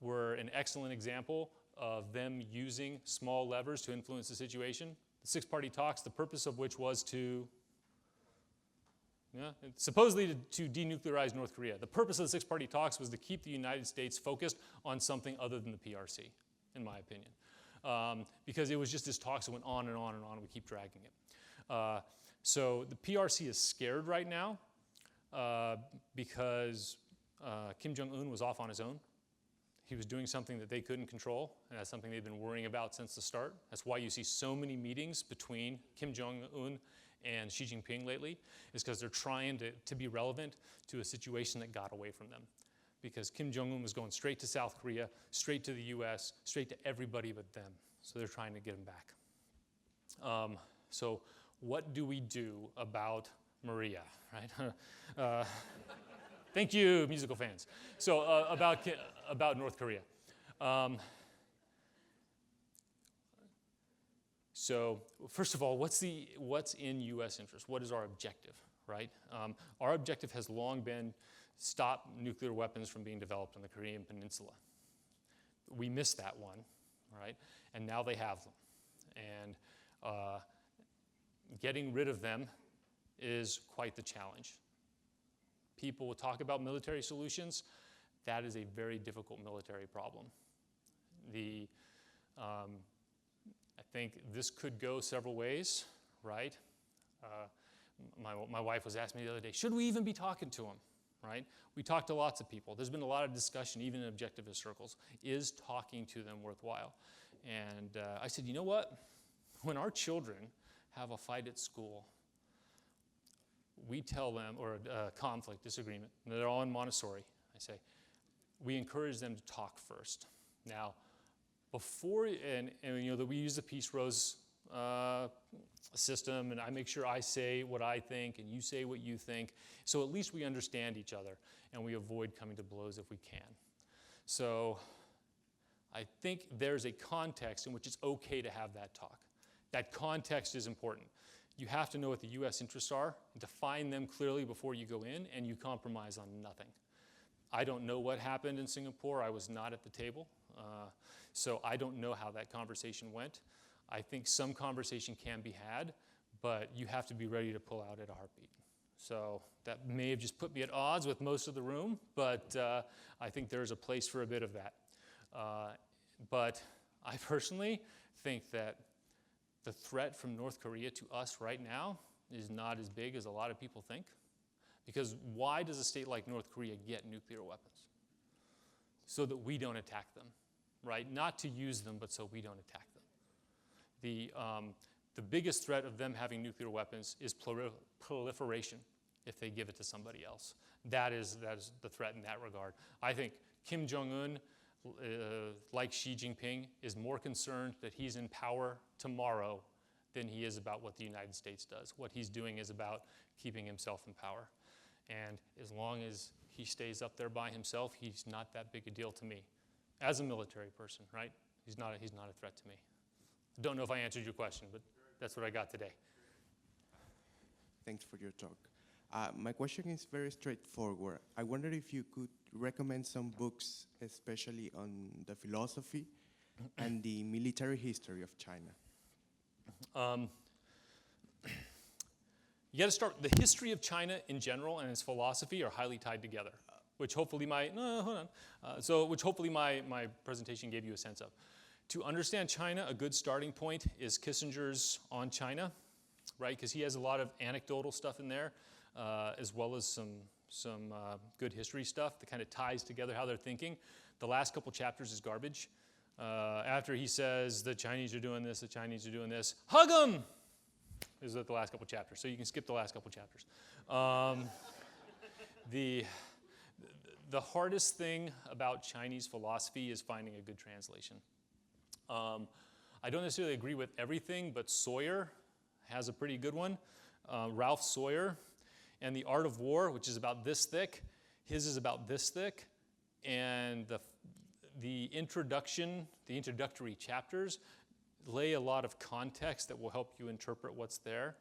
were an excellent example of them using small levers to influence the situation. The Six-Party talks, the purpose of which was to, supposedly to denuclearize North Korea. The purpose of the Six-Party talks was to keep the United States focused on something other than the PRC, in my opinion. Because it was just this talks that went on and on and on, and we keep dragging it. So the PRC is scared right now because Kim Jong-un was off on his own. he was doing something that they couldn't control, and that's something they've been worrying about since the start. That's why you see so many meetings between Kim Jong-un and Xi Jinping lately, is because they're trying to be relevant to a situation that got away from them. Because Kim Jong-un was going straight to South Korea, straight to the US, straight to everybody but them. So they're trying to get him back. So what do we do about Maria, right? Thank you, musical fans. So about North Korea. So first of all, what's in U.S. interest? What is our objective, right? Our objective has long been stop nuclear weapons from being developed on the Korean Peninsula. We missed that one, right? And now they have them. And getting rid of them is quite the challenge. People will talk about military solutions. That is a very difficult military problem. I think this could go several ways, right? My wife was asking me the other day, should we even be talking to them, right? We talk to lots of people. There's been a lot of discussion, even in objectivist circles. Is talking to them worthwhile? And I said, you know what? When our children have a fight at school, we tell them, or a conflict, disagreement, and they're all in Montessori, I say, we encourage them to talk first. Now, before, and you know, that we use the Peace Rose system, and I make sure I say what I think, and you say what you think, so at least we understand each other, and we avoid coming to blows if we can. So I think there's a context in which it's okay to have that talk. That context is important. You have to know what the U.S. interests are, and define them clearly before you go in, and you compromise on nothing. I don't know what happened in Singapore. I was not at the table, so I don't know how that conversation went. I think some conversation can be had, but you have to be ready to pull out at a heartbeat. So that may have just put me at odds with most of the room, but I think there's a place for a bit of that. But I personally think that the threat from North Korea to us right now is not as big as a lot of people think. Because why does a state like North Korea get nuclear weapons? So that we don't attack them, right? Not to use them, but so we don't attack them. The biggest threat of them having nuclear weapons is proliferation if they give it to somebody else. That is the threat in that regard. I think Kim Jong-un, like Xi Jinping, is more concerned that he's in power tomorrow than he is about what the United States does. What he's doing is about keeping himself in power. And as long as he stays up there by himself, he's not that big a deal to me. As a military person, right? He's not a threat to me. I don't know if I answered your question, but that's what I got today. Thanks for your talk. My question is very straightforward. I wonder if you could recommend some books, especially on the philosophy and the military history of China. You got to start, the history of China in general and its philosophy are highly tied together, which hopefully my presentation gave you a sense of. To understand China, a good starting point is Kissinger's On China, right? Because he has a lot of anecdotal stuff in there, as well as some good history stuff that kind of ties together how they're thinking. The last couple chapters is garbage. After he says the Chinese are doing this, the Chinese are doing this, hug them! Is the last couple chapters, so you can skip the last couple chapters. The hardest thing about Chinese philosophy is finding a good translation. I don't necessarily agree with everything, but Sawyer has a pretty good one. Ralph Sawyer and The Art of War, which is about this thick. His is about this thick. And the introductory chapters lay a lot of context that will help you interpret what's there.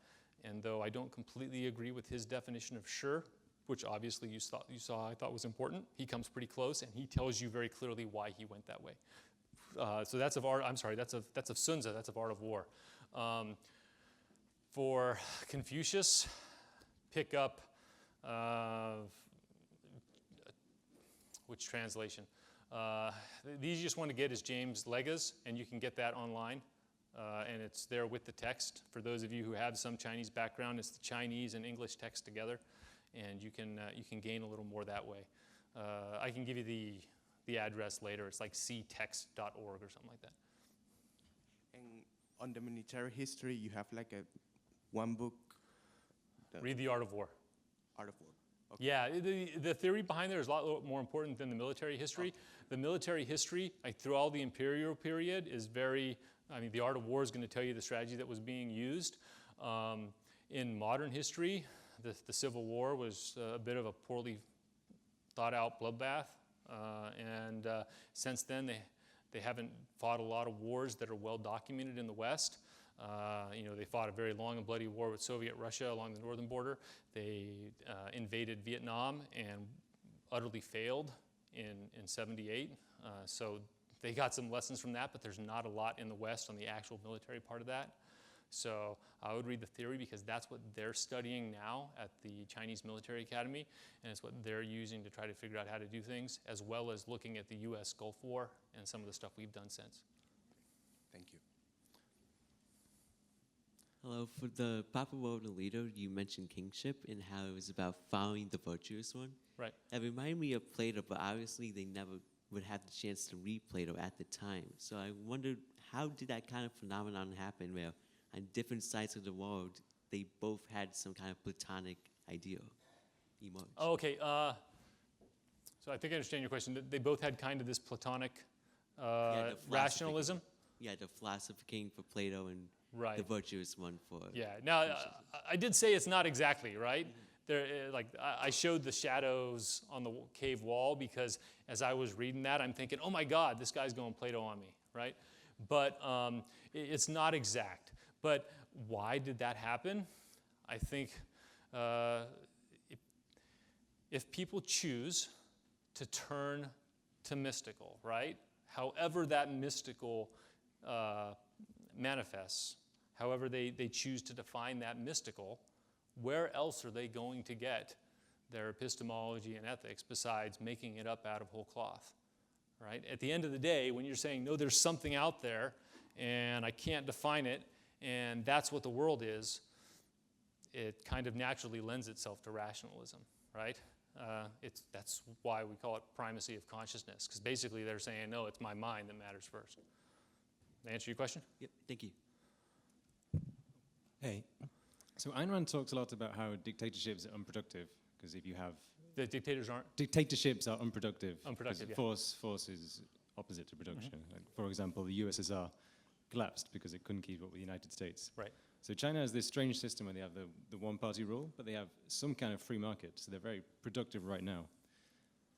And though I don't completely agree with his definition of sure, which obviously you saw I thought was important, he comes pretty close, and he tells you very clearly why he went that way. So that's of art. I'm sorry, that's of Sun Tzu. That's of Art of War. For Confucius, pick up which translation? The easiest one to get is James Lega's, and you can get that online, and it's there with the text. For those of you who have some Chinese background, it's the Chinese and English text together, and you can gain a little more that way. I can give you the address later. It's like ctext.org or something like that. And on the military history, you have like one book. Read The Art of War. Art of War. Okay. Yeah, the theory behind there is a lot more important than the military history. Okay. The military history, like through all the imperial period, is very, I mean, The Art of War is going to tell you the strategy that was being used. In modern history, the Civil War was a bit of a poorly thought out bloodbath. And since then, they haven't fought a lot of wars that are well documented in the West. They fought a very long and bloody war with Soviet Russia along the northern border. They invaded Vietnam and utterly failed in 78. So they got some lessons from that, but there's not a lot in the West on the actual military part of that. So I would read the theory because that's what they're studying now at the Chinese Military Academy, and it's what they're using to try to figure out how to do things, as well as looking at the U.S. Gulf War and some of the stuff we've done since. Thank you. Hello. For the Papa World leader, you mentioned kingship and how it was about following the virtuous one. Right. It reminded me of Plato, but obviously they never would have the chance to read Plato at the time. So I wondered, how did that kind of phenomenon happen where on different sides of the world, they both had some kind of Platonic ideal emerge? Oh, okay. So I think I understand your question. They both had kind of this Platonic the rationalism. Yeah, the philosopher king for Plato and Right. the virtuous one for... Yeah. Now, I did say it's not exactly, right? There, I showed the shadows on the cave wall because as I was reading that, I'm thinking, oh my God, this guy's going Plato on me, right? But it's not exact. But why did that happen? I think if people choose to turn to mystical, right? However that mystical manifests, however they choose to define that mystical, where else are they going to get their epistemology and ethics besides making it up out of whole cloth, right? At the end of the day, when you're saying, no, there's something out there and I can't define it, and that's what the world is, it kind of naturally lends itself to rationalism, right? That's why we call it primacy of consciousness, because basically they're saying, no, it's my mind that matters first. Did I answer your question? Yep, thank you. Hey, so Ayn Rand talks a lot about how dictatorships are unproductive, because if you have... The dictators aren't? Dictatorships are unproductive. Unproductive, yeah. Force is opposite to production. Like, for example, the USSR collapsed because it couldn't keep up with the United States. Right. So China has this strange system where they have the one-party rule, but they have some kind of free market, so they're very productive right now.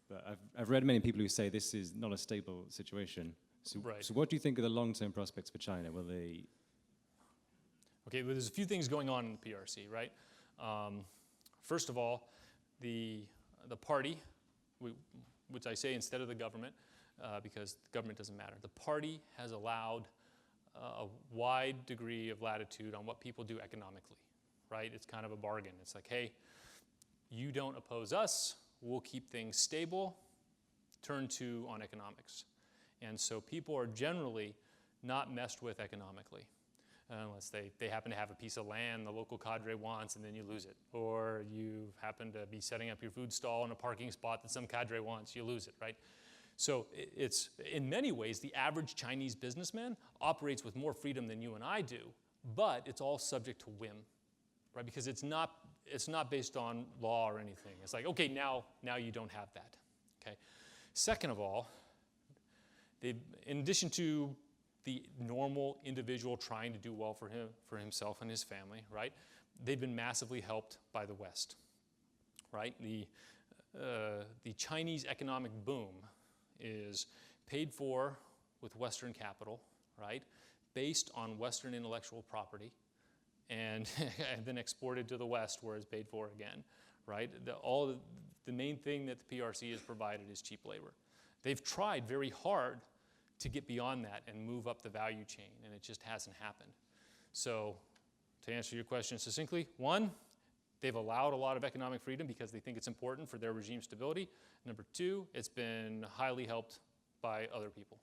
But I've read many people who say this is not a stable situation. So, Right. so what do you think are the long-term prospects for China? Will they... Okay, well, there's a few things going on in the PRC, right? First of all, the party, which I say instead of the government, because the government doesn't matter. The party has allowed a wide degree of latitude on what people do economically, right? It's kind of a bargain. It's like, hey, you don't oppose us, we'll keep things stable, turn to on economics. And so people are generally not messed with economically, unless they happen to have a piece of land the local cadre wants and then you lose it. Or you happen to be setting up your food stall in a parking spot that some cadre wants, you lose it, right? So it's, in many ways, the average Chinese businessman operates with more freedom than you and I do, but it's all subject to whim, right? Because it's not based on law or anything. It's like, okay, now you don't have that, okay? Second of all, in addition to the normal individual trying to do well for himself and his family, right? They've been massively helped by the West, right? The Chinese economic boom is paid for with Western capital, right? Based on Western intellectual property, and then exported to the West where it's paid for again, right? The main thing that the PRC has provided is cheap labor. They've tried very hard to get beyond that and move up the value chain, and it just hasn't happened. So to answer your question succinctly, one, they've allowed a lot of economic freedom because they think it's important for their regime stability. Number two, it's been highly helped by other people.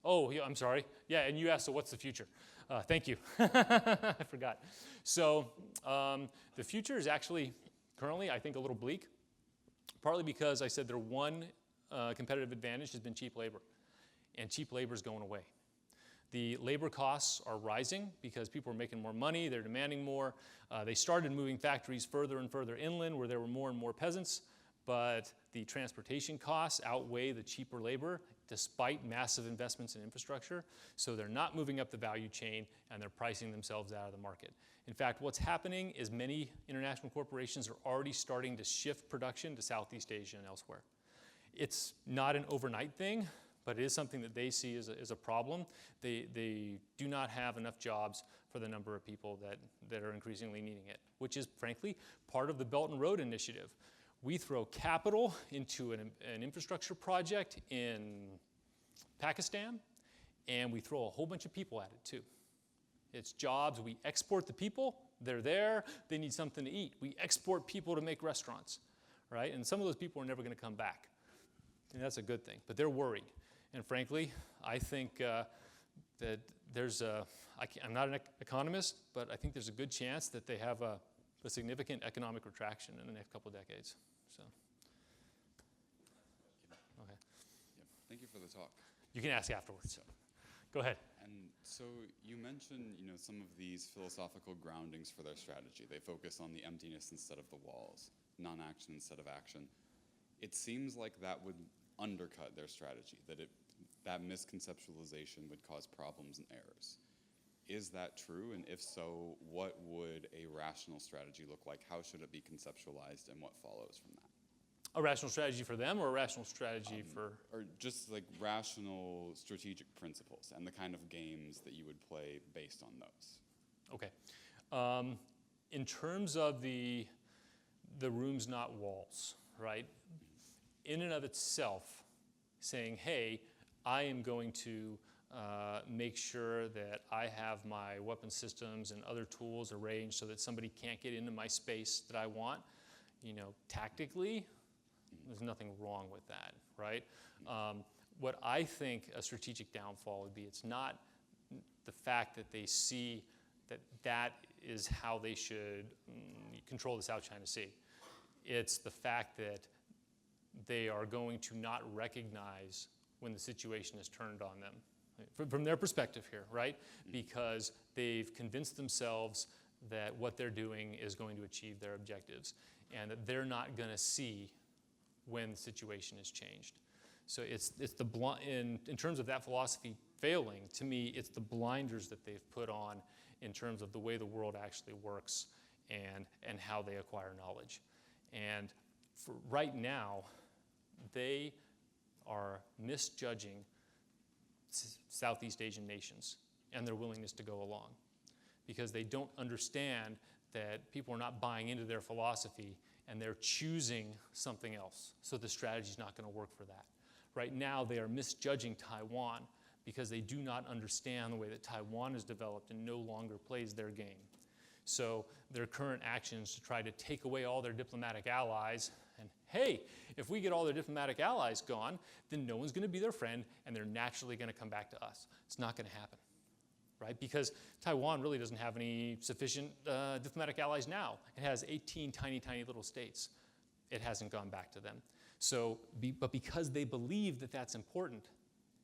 Oh, yeah, I'm sorry. Yeah, and you asked, so what's the future? Thank you. I forgot. So the future is actually currently, I think, a little bleak. partly because I said their one competitive advantage has been cheap labor, and cheap labor is going away. The labor costs are rising because people are making more money, they're demanding more. They started moving factories further and further inland where there were more and more peasants, but the transportation costs outweigh the cheaper labor despite massive investments in infrastructure. So they're not moving up the value chain and they're pricing themselves out of the market. In fact, what's happening is many international corporations are already starting to shift production to Southeast Asia and elsewhere. It's not an overnight thing, but it is something that they see as a problem. They do not have enough jobs for the number of people that are increasingly needing it, which is, frankly, part of the Belt and Road Initiative. We throw capital into an infrastructure project in Pakistan, and we throw a whole bunch of people at it, too. It's jobs. We export the people. They're there. They need something to eat. We export people to make restaurants, right? And some of those people are never going to come back. And that's a good thing, but they're worried. And frankly, I think that there's I'm not an economist, but I think there's a good chance that they have a significant economic retraction in the next couple of decades. So, okay. Yeah, thank you for the talk. You can ask afterwards. Go ahead. And so you mentioned, some of these philosophical groundings for their strategy. They focus on the emptiness instead of the walls, non-action instead of action. It seems like that would undercut their strategy, that misconceptualization would cause problems and errors. Is that true? And if so, what would a rational strategy look like? How should it be conceptualized, and what follows from that? A rational strategy for them or a rational strategy for? Or just like rational strategic principles and the kind of games that you would play based on those. Okay. In terms of the rooms, not walls, right? In and of itself, saying, hey, I am going to make sure that I have my weapon systems and other tools arranged so that somebody can't get into my space that I want, tactically, there's nothing wrong with that, right? What I think a strategic downfall would be, it's not the fact that they see that is how they should control the South China Sea. It's the fact that they are going to not recognize when the situation is turned on them. From their perspective here, right? Because they've convinced themselves that what they're doing is going to achieve their objectives and that they're not going to see when the situation is changed. So it's the in terms of that philosophy failing, to me, it's the blinders that they've put on in terms of the way the world actually works and how they acquire knowledge. And for right now, they are misjudging Southeast Asian nations and their willingness to go along because they don't understand that people are not buying into their philosophy and they're choosing something else. So the strategy is not going to work for that. Right now, they are misjudging Taiwan because they do not understand the way that Taiwan is developed and no longer plays their game. So their current actions to try to take away all their diplomatic allies, and hey, if we get all their diplomatic allies gone, then no one's going to be their friend, and they're naturally going to come back to us. It's not going to happen, right? Because Taiwan really doesn't have any sufficient diplomatic allies now. It has 18 tiny, tiny little states. It hasn't gone back to them. So, but because they believe that that's important,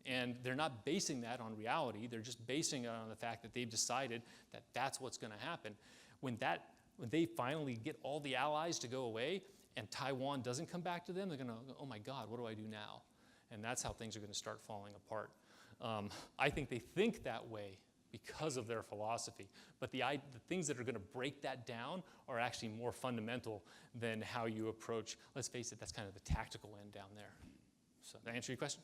and they're not basing that on reality, they're just basing it on the fact that they've decided that that's what's going to happen. When they finally get all the allies to go away and Taiwan doesn't come back to them, they're going to go, oh my God, what do I do now? And that's how things are going to start falling apart. I think they think that way because of their philosophy. But the things that are going to break that down are actually more fundamental than how you approach, let's face it, that's kind of the tactical end down there. So did I answer your question?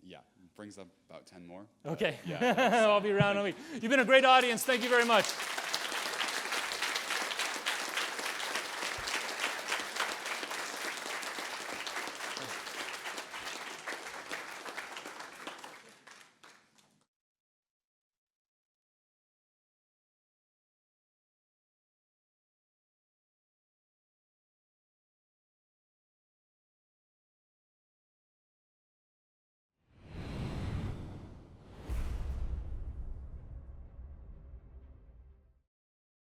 Yeah, brings up about 10 more. Okay, Yeah, I'll be around all week. You've been a great audience. Thank you very much.